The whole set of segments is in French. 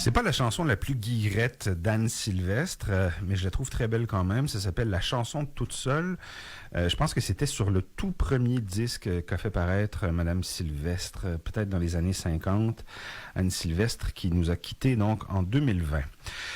C'est pas la chanson la plus guillerette d'Anne Sylvestre, mais je la trouve très belle quand même. Ça s'appelle La chanson de toute seule. Je pense que c'était sur le tout premier disque qu'a fait paraître Madame Sylvestre, peut-être dans les années 50. Anne Sylvestre qui nous a quittés donc en 2020.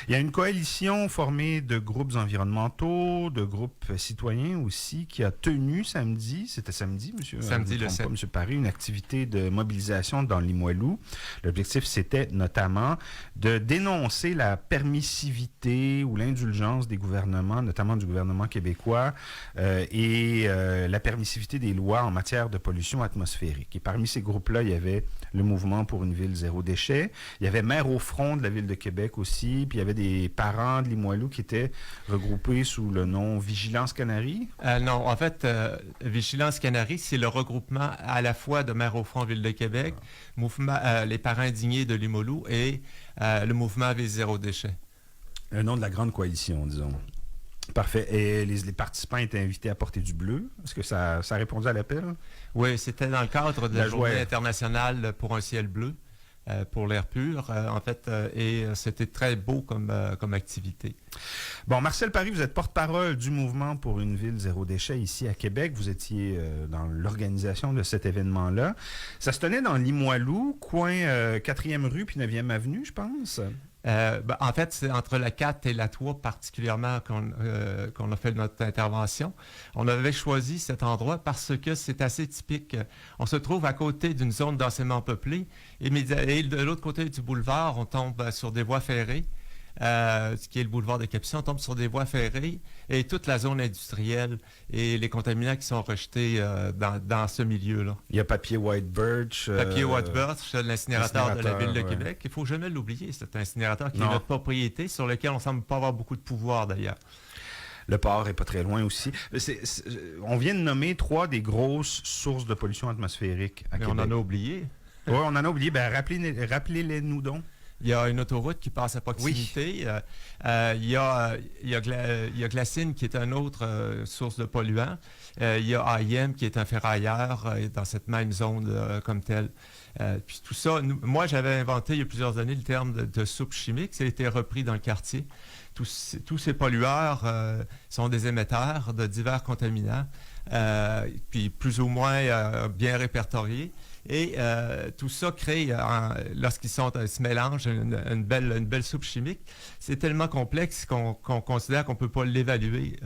Il y a une coalition formée de groupes environnementaux, de groupes citoyens aussi, qui a tenu samedi, c'était samedi, monsieur? Samedi le 7. Monsieur Paris, une activité de mobilisation dans Limoilou. L'objectif, c'était notamment de dénoncer la permissivité ou l'indulgence des gouvernements, notamment du gouvernement québécois, et la permissivité des lois en matière de pollution atmosphérique. Et parmi ces groupes-là, il y avait le mouvement pour une ville zéro déchet. Il y avait Mères au front de la ville de Québec aussi. Puis il y avait des parents de Limoilou qui étaient regroupés sous le nom Vigilance Canaries. Non, en fait, Vigilance Canaries, c'est le regroupement à la fois de Mères au front Ville de Québec, mouvement les parents indignés de Limoilou et le mouvement Ville zéro déchet. Le nom de la grande coalition, disons. Parfait. Et les participants étaient invités à porter du bleu. Est-ce que ça a répondu à l'appel? Oui, c'était dans le cadre de la Journée internationale pour un ciel bleu, pour l'air pur, en fait, et c'était très beau comme activité. Bon, Marcel Paris, vous êtes porte-parole du mouvement pour une ville zéro déchet ici à Québec. Vous étiez dans l'organisation de cet événement-là. Ça se tenait dans Limoilou, coin 4e rue puis 9e avenue, je pense. En fait, c'est entre la 4 et la 3 particulièrement qu'on a fait notre intervention. On avait choisi cet endroit parce que c'est assez typique. On se trouve à côté d'une zone densément peuplée et de l'autre côté du boulevard, on tombe sur des voies ferrées. Ce qui est le boulevard de Capucine, on tombe sur des voies ferrées et toute la zone industrielle et les contaminants qui sont rejetés dans ce milieu-là. Il y a Papier White Birch. Papier White Birch, l'incinérateur de la Ville de Québec. Il ne faut jamais l'oublier, c'est un incinérateur qui est notre propriété, sur lequel on ne semble pas avoir beaucoup de pouvoir d'ailleurs. Le port est pas très loin aussi. On vient de nommer 3 des grosses sources de pollution atmosphérique à Québec. On en a oublié. Oui, on en a oublié. Ben, rappelez-les-nous donc. Il y a une autoroute qui passe à proximité. Oui. Il y a Glacine qui est une autre source de polluants. Il y a IM qui est un ferrailleur dans cette même zone comme telle. Puis tout ça, moi j'avais inventé il y a plusieurs années le terme de soupe chimique. Ça a été repris dans le quartier. Tous ces pollueurs sont des émetteurs de divers contaminants, puis plus ou moins bien répertoriés. Et tout ça crée, lorsqu'ils se mélangent, une belle soupe chimique. C'est tellement complexe qu'on considère qu'on ne peut pas l'évaluer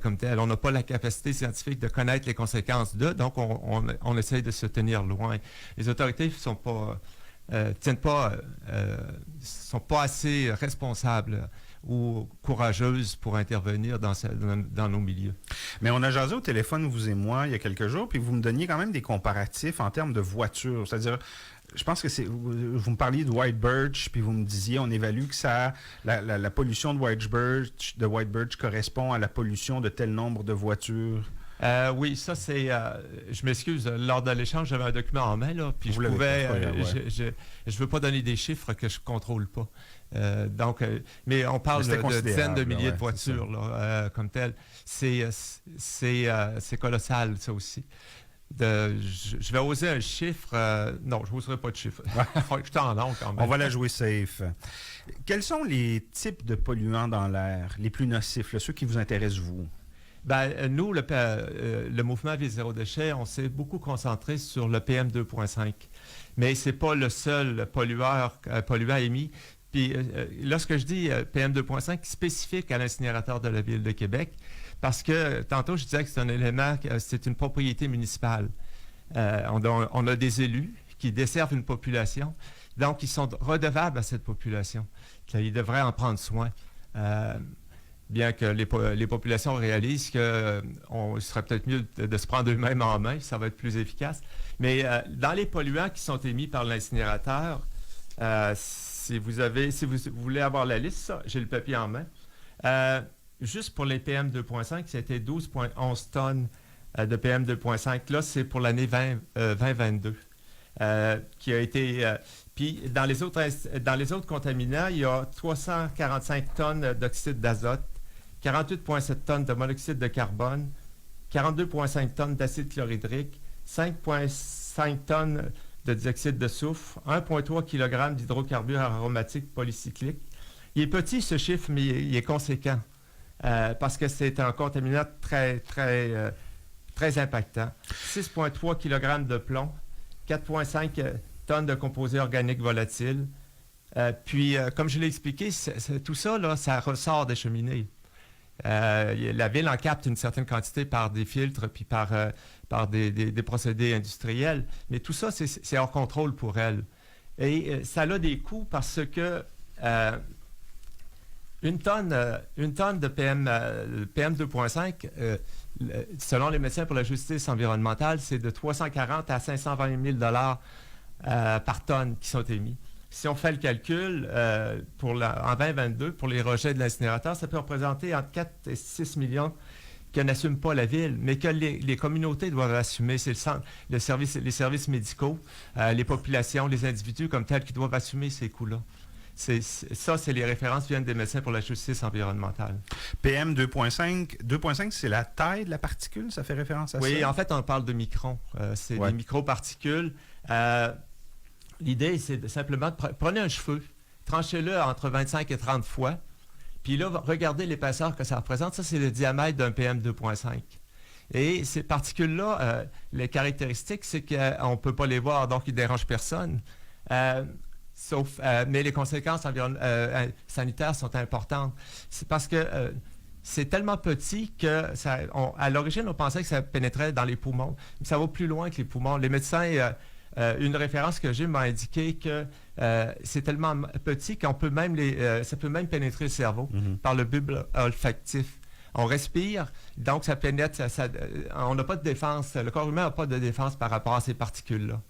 comme tel. On n'a pas la capacité scientifique de connaître les conséquences donc on essaye de se tenir loin. Les autorités sont pas assez responsables ou courageuses pour intervenir dans nos milieux. Mais on a jasé au téléphone, vous et moi, il y a quelques jours, puis vous me donniez quand même des comparatifs en termes de voitures. C'est-à-dire, je pense que vous me parliez de White Birch, puis vous me disiez, on évalue que la pollution de White Birch correspond à la pollution de tel nombre de voitures. Oui, ça c'est... je m'excuse, lors de l'échange, j'avais un document en main, là, puis je veux pas donner des chiffres que je contrôle pas. Mais on parle de dizaines de milliers de voitures là, comme tel. C'est colossal, ça aussi. Je vais oser un chiffre. Non, je n'oserai pas de chiffre. Je t'en donne quand même. On va la jouer safe. Quels sont les types de polluants dans l'air, les plus nocifs, là, ceux qui vous intéressent, vous? Nous, le mouvement Ville zéro déchet, on s'est beaucoup concentré sur le PM 2.5. Mais ce n'est pas le seul polluant émis. Puis, lorsque je dis PM 2.5, spécifique à l'incinérateur de la Ville de Québec, parce que tantôt, je disais que c'est un élément, c'est une propriété municipale. On a des élus qui desservent une population, donc ils sont redevables à cette population. Ils devraient en prendre soin. Bien que les populations réalisent qu'il serait peut-être mieux de se prendre eux-mêmes en main, ça va être plus efficace. Mais dans les polluants qui sont émis par l'incinérateur, si vous voulez avoir la liste, ça, j'ai le papier en main. Juste pour les PM 2.5, c'était 12,11 tonnes de PM 2.5. Là, c'est pour l'année 2022 qui a été... Puis, dans les autres contaminants, il y a 345 tonnes d'oxyde d'azote, 48,7 tonnes de monoxyde de carbone, 42,5 tonnes d'acide chlorhydrique, 5,5 tonnes de dioxyde de soufre, 1,3 kg d'hydrocarbures aromatiques polycycliques. Il est petit, ce chiffre, mais il est conséquent parce que c'est un contaminant très impactant. 6,3 kg de plomb, 4,5 tonnes de composés organiques volatiles. Puis, comme je l'ai expliqué, tout ça, là, ça ressort des cheminées. La ville en capte une certaine quantité par des filtres puis par des procédés industriels. Mais tout ça, c'est hors contrôle pour elle. Et ça a des coûts parce que une tonne de PM 2,5, selon les médecins pour la justice environnementale, c'est de 340 à 520 000 par tonne qui sont émis. Si on fait le calcul, en 2022, pour les rejets de l'incinérateur, ça peut représenter entre 4 et 6 millions que n'assume pas la ville, mais que les communautés doivent assumer. C'est les services médicaux, les populations, les individus comme tels qui doivent assumer ces coûts-là. C'est les références qui viennent des médecins pour la justice environnementale. PM 2,5, c'est la taille de la particule, ça fait référence à ça? Oui, en fait, on parle de microns. C'est des microparticules. L'idée, c'est simplement de prenez un cheveu, tranchez-le entre 25 et 30 fois, puis là, regardez l'épaisseur que ça représente. Ça, c'est le diamètre d'un PM 2,5. Et ces particules-là, les caractéristiques, c'est qu'on ne peut pas les voir, donc ils ne dérangent personne. Mais les conséquences sanitaires sont importantes. C'est parce que c'est tellement petit que, à l'origine, on pensait que ça pénétrait dans les poumons. Mais ça va plus loin que les poumons. Les médecins... une référence que j'ai m'a indiqué que c'est tellement petit qu'on peut même ça peut même pénétrer le cerveau par le bulbe olfactif. On respire, donc ça pénètre, on n'a pas de défense, le corps humain n'a pas de défense par rapport à ces particules-là.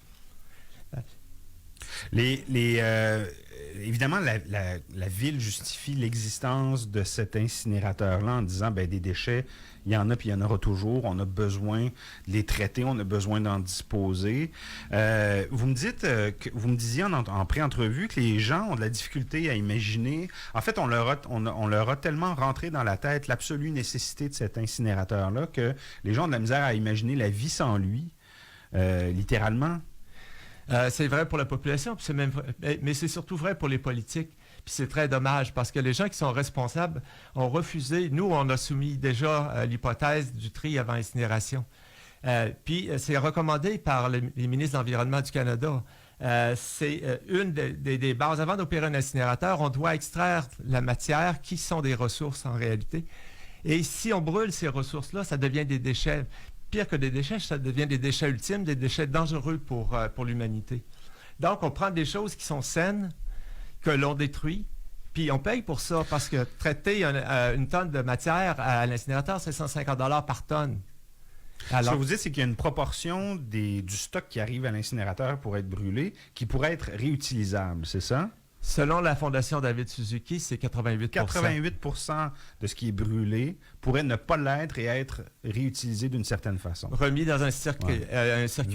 Évidemment, la ville justifie l'existence de cet incinérateur-là en disant, des déchets, il y en a puis il y en aura toujours. On a besoin de les traiter, on a besoin d'en disposer. Vous me disiez en pré-entrevue que les gens ont de la difficulté à imaginer. En fait, on leur a tellement rentré dans la tête l'absolue nécessité de cet incinérateur-là que les gens ont de la misère à imaginer la vie sans lui, littéralement. C'est vrai pour la population, mais c'est surtout vrai pour les politiques. Puis c'est très dommage parce que les gens qui sont responsables ont refusé. Nous, on a soumis déjà l'hypothèse du tri avant incinération. Puis c'est recommandé par les ministres de l'Environnement du Canada. C'est une des bases. Avant d'opérer un incinérateur, on doit extraire la matière qui sont des ressources en réalité. Et si on brûle ces ressources-là, ça devient des déchets. Pire que des déchets, ça devient des déchets ultimes, des déchets dangereux pour l'humanité. Donc, on prend des choses qui sont saines, que l'on détruit, puis on paye pour ça, parce que traiter une tonne de matière à l'incinérateur, c'est 150 $ par tonne. Alors, ce que vous dites, c'est qu'il y a une proportion du stock qui arrive à l'incinérateur pour être brûlé qui pourrait être réutilisable, c'est ça? Selon la Fondation David Suzuki, c'est 88 88% de ce qui est brûlé pourrait ne pas l'être et être réutilisé d'une certaine façon. Remis dans un circuit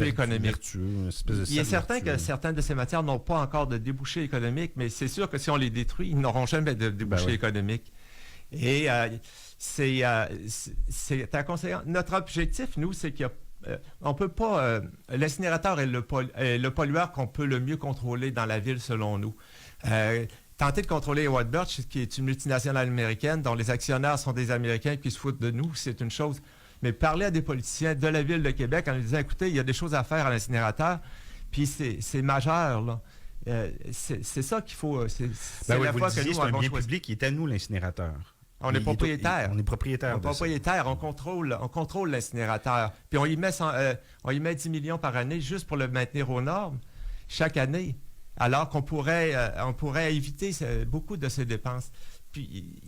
économique. Vertueux, une espèce de Il est certain que certaines de ces matières n'ont pas encore de débouché économique, mais c'est sûr que si on les détruit, ils n'auront jamais de débouché économique. Et c'est inconséquent. Notre objectif, nous, c'est qu'il y a on peut pas... l'incinérateur est le pollueur qu'on peut le mieux contrôler dans la ville, selon nous. Tenter de contrôler White Birch, qui est une multinationale américaine dont les actionnaires sont des Américains qui se foutent de nous, c'est une chose. Mais parler à des politiciens de la ville de Québec en leur disant, écoutez, il y a des choses à faire à l'incinérateur, puis c'est majeur, là. C'est ça qu'il faut... C'est la fois que nous avons choisi. C'est un bien public qui est à nous, l'incinérateur. On est propriétaire. On est propriétaire. On est propriétaire. On contrôle l'incinérateur. Puis on y met 10 millions par année juste pour le maintenir aux normes chaque année. Alors qu'on pourrait éviter beaucoup de ces dépenses. Puis,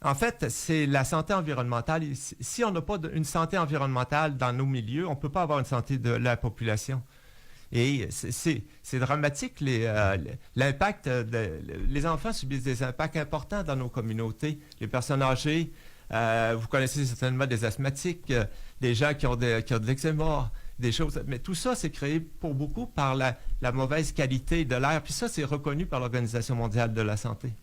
en fait, c'est la santé environnementale. Si on n'a pas une santé environnementale dans nos milieux, on ne peut pas avoir une santé de la population. Et c'est dramatique, l'impact. Les enfants subissent des impacts importants dans nos communautés. Les personnes âgées, vous connaissez certainement des asthmatiques, des gens qui ont de l'eczéma, des choses. Mais tout ça, c'est créé pour beaucoup par la mauvaise qualité de l'air. Puis ça, c'est reconnu par l'Organisation mondiale de la santé.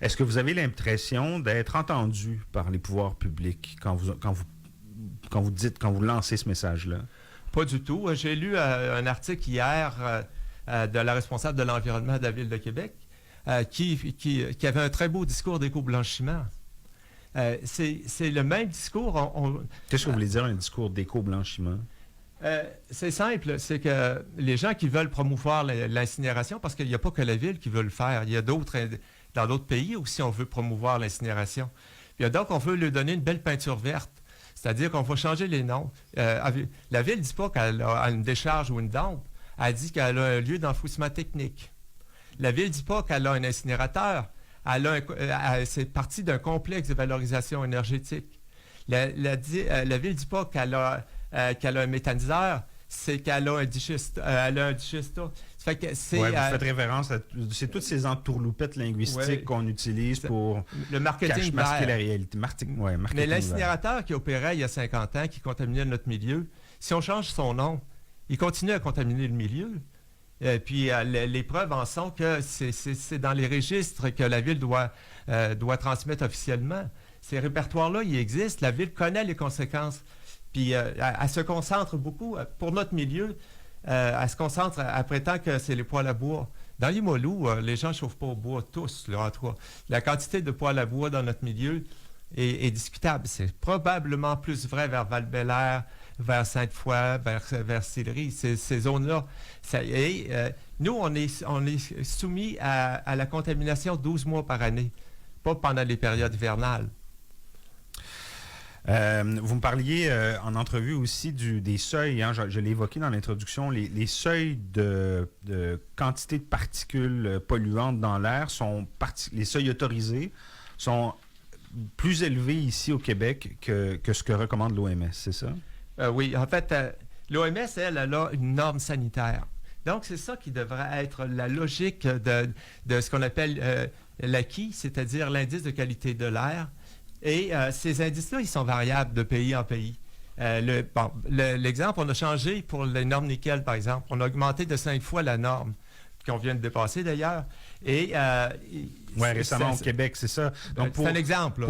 Est-ce que vous avez l'impression d'être entendu par les pouvoirs publics quand vous lancez ce message-là? Pas du tout. J'ai lu un article hier de la responsable de l'environnement de la Ville de Québec qui avait un très beau discours d'éco-blanchiment. C'est le même discours. Qu'est-ce que vous voulez dire, un discours d'éco-blanchiment? C'est simple, c'est que les gens qui veulent promouvoir l'incinération, parce qu'il n'y a pas que la Ville qui veut le faire, il y a dans d'autres pays aussi, on veut promouvoir l'incinération. Puis donc, on veut lui donner une belle peinture verte. C'est-à-dire qu'on va changer les noms. La Ville ne dit pas qu'elle a une décharge ou une dampe. Elle dit qu'elle a un lieu d'enfouissement technique. La Ville ne dit pas qu'elle a un incinérateur. C'est partie d'un complexe de valorisation énergétique. La Ville ne dit pas qu'elle a un méthaniseur, c'est qu'elle a un digestat. Vous faites référence à c'est toutes ces entourloupettes linguistiques qu'on utilise pour le marketing masquer la réalité. Mais l'incinérateur qui opérait il y a 50 ans, qui contaminait notre milieu, si on change son nom, il continue à contaminer le milieu. Puis les preuves en sont que c'est dans les registres que la Ville doit transmettre officiellement. Ces répertoires-là, ils existent. La Ville connaît les conséquences. Puis elle se concentre beaucoup, pour notre milieu, elle se concentre, elle prétend que c'est les poêles à bois. Dans Limoilou, les gens ne chauffent pas au bois, tous, là, en tout cas. La quantité de poêles à bois dans notre milieu est discutable. C'est probablement plus vrai vers Val-Bélair, vers Sainte-Foy, vers Sillery, ces zones-là. Nous, on est soumis à la contamination 12 mois par année, pas pendant les périodes hivernales. Vous me parliez en entrevue aussi des seuils, hein, je l'ai évoqué dans l'introduction, les seuils de quantité de particules polluantes dans l'air les seuils autorisés sont plus élevés ici au Québec que ce que recommande l'OMS, c'est ça? Oui, en fait, l'OMS, elle a une norme sanitaire. Donc, c'est ça qui devrait être la logique de ce qu'on appelle l'AQI, c'est-à-dire l'indice de qualité de l'air. Et ces indices-là, ils sont variables de pays en pays. L'exemple, on a changé pour les normes nickel, par exemple. On a augmenté de 5 fois la norme, qu'on vient de dépasser d'ailleurs. Oui, récemment au Québec, c'est ça. Donc, c'est un exemple.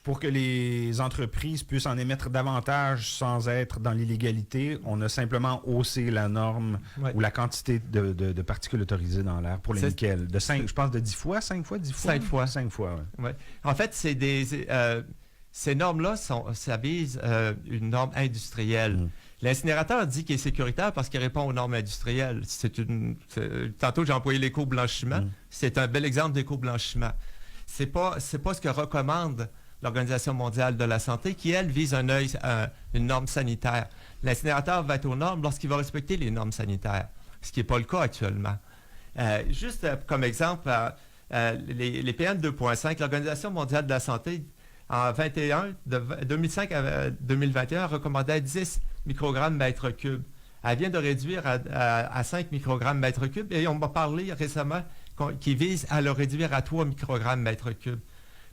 Pour que les entreprises puissent en émettre davantage sans être dans l'illégalité, on a simplement haussé la norme ou la quantité de particules autorisées dans l'air pour les nickel. Je pense de 10 fois, 5 fois, 10 fois? 5 fois. 5 fois, oui. Ouais. En fait, ces normes-là, ça vise une norme industrielle. L'incinérateur dit qu'il est sécuritaire parce qu'il répond aux normes industrielles. Tantôt, j'ai employé l'éco-blanchiment. C'est un bel exemple d'éco-blanchiment. C'est pas ce que recommande l'Organisation mondiale de la santé, qui, elle, vise une norme sanitaire. L'incinérateur va être aux normes lorsqu'il va respecter les normes sanitaires, ce qui n'est pas le cas actuellement. Juste comme exemple, les PM 2.5, l'Organisation mondiale de la santé, en 2005 à 2021, recommandait 10 microgrammes mètre cube. Elle vient de réduire à 5 microgrammes mètre cube, et on m'a parlé récemment qui vise à le réduire à 3 microgrammes mètre cube.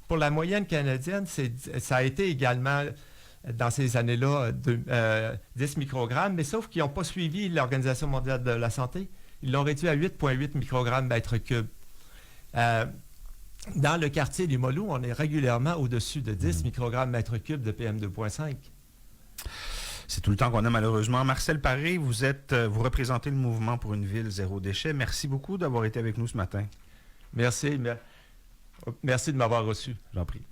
Pour la moyenne canadienne, ça a été également, dans ces années-là, 10 microgrammes, mais sauf qu'ils n'ont pas suivi l'Organisation mondiale de la santé. Ils l'ont réduit à 8,8 microgrammes mètre cube. Dans le quartier du Limoilou, on est régulièrement au-dessus de 10 microgrammes mètre cube de PM 2.5. C'est tout le temps qu'on a, malheureusement. Marcel Paré, vous représentez le mouvement pour une ville zéro déchet. Merci beaucoup d'avoir été avec nous ce matin. Merci de m'avoir reçu. J'en prie.